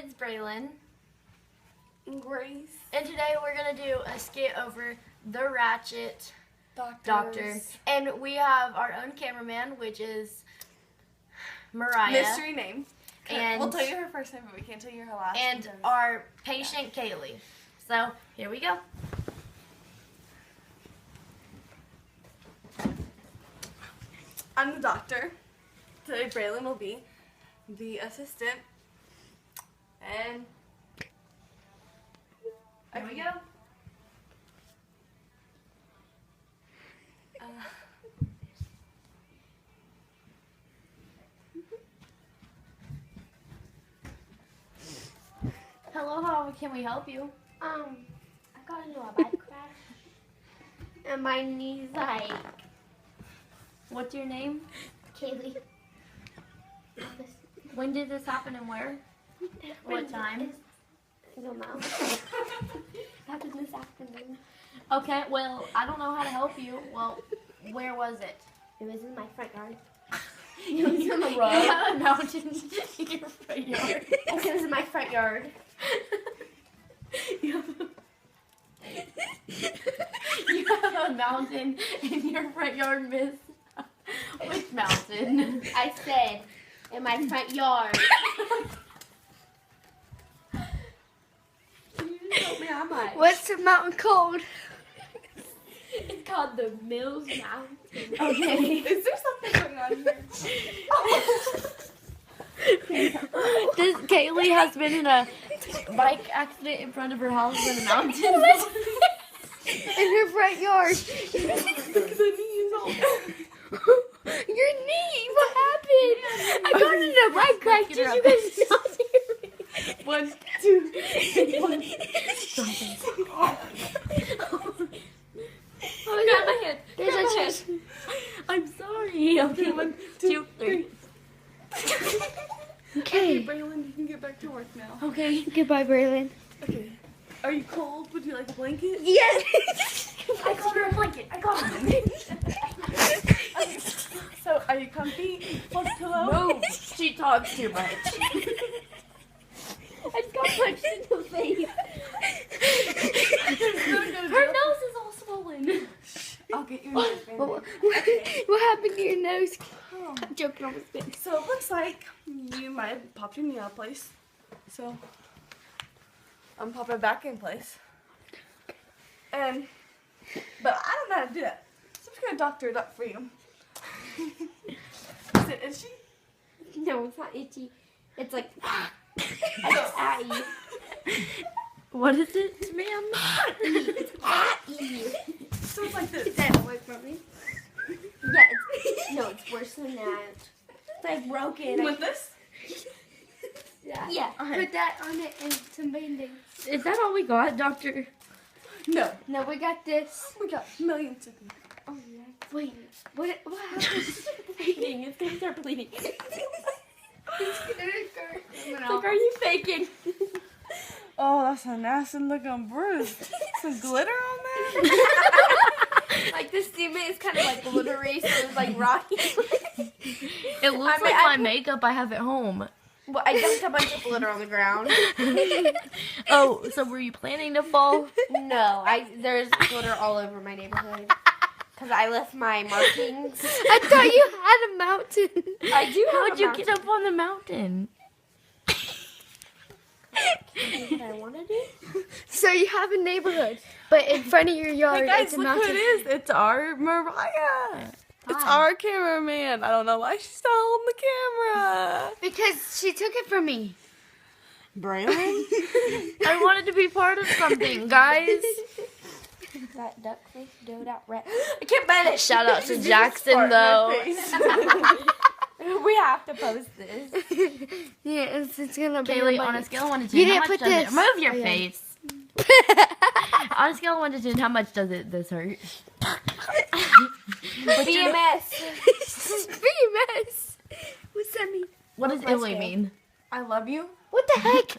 It's Braylon. And Grace. And today we're going to do a skit over the Ratchet Doctors. And we have our own cameraman, which is Mariah. Mystery name. And we'll tell you her first name, but we can't tell you her last name. And our patient, Kayleigh. So, here we go. I'm the doctor. Today Braylon will be the assistant. And here we go. Hello, how can we help you? I got into a bike crash, and my knee's like, What's your name? Kayleigh. When did this happen and where? What time? I don't know. Happened this afternoon. Okay, well, I don't know how to help you. Well, where was it? It was in my front yard. It was in the road. You have a mountain in your front yard. I said it was in my front yard. You have a mountain in your front yard, miss. Which mountain? I said in my front yard. Can you just help me how much? What's the mountain called? It's called the Mills Mountain. Okay. is there something going on here? Kayleigh has been in a bike accident in front of her house in the mountains. In her front yard. The knee is all. Your knee? What happened? I got in a bike crash. Did you guys not hear me? 1, 2, 1. Oh, Grab my hand. There's Grab a my chest. hand. I'm sorry. Okay, 1, 2, 3. Okay, Okay. Braylon, you can get back to work now. Okay. Goodbye, Braylon. Okay. Are you cold? Would you like a blanket? Yes. I got her a blanket. I got her. So, are you comfy? Plus pillow? No, she talks too much. I just got punched in the face. Her nose is all swollen. I'll get your nose What, bandage. what happened to your nose? Oh. I'm joking on my spit. So it looks like you might have popped your knee out of place. So I'm popping it back in place. But I don't know how to do that. So I'm just gonna doctor it up for you. Is it itchy? No, it's not itchy. It's like, it's at What is it, ma'am? you. So it's like this. Is that away from me? Yeah, it's worse than that. It's like broken. With this? Yeah. Put that on it and some band-aids. Is that all we got, doctor? No. No, we got this. We got millions of them. Oh, yeah. Wait, what happened? Bleeding. It's gonna start bleeding. Like, Like, are you faking? Oh, that's a nasty looking bruise. Some glitter on there? Like the cement is kind of like glittery, so it's like rocky. It looks like my makeup I have at home. Well, I dumped a bunch of glitter on the ground. Oh, so were you planning to fall? No, there's glitter all over my neighborhood. Because I left my markings. I thought you had a mountain. I do have How'd you get up on the mountain? what I want to do. So you have a neighborhood, but in front of your yard, Hey guys, it's a look who mountain. it is. It's our Mariah. It's Hi. our cameraman. I don't know why she's still holding the camera. Because she took it from me. Braylon? I wanted to be part of something, guys. That duck face doed out rat. I can't bend it. Shout out to Just Jackson, fart in my though. face. We have to post this. Yeah, it's gonna be. Kayleigh, my- on a scale of 1 to 10, You how didn't much put does this. it... Move your Oh, yeah. face. On a scale of 1 to 10, how much does this hurt? BMS. BMS. What's that mean? What does my Illy scale? mean? I love you. What the heck?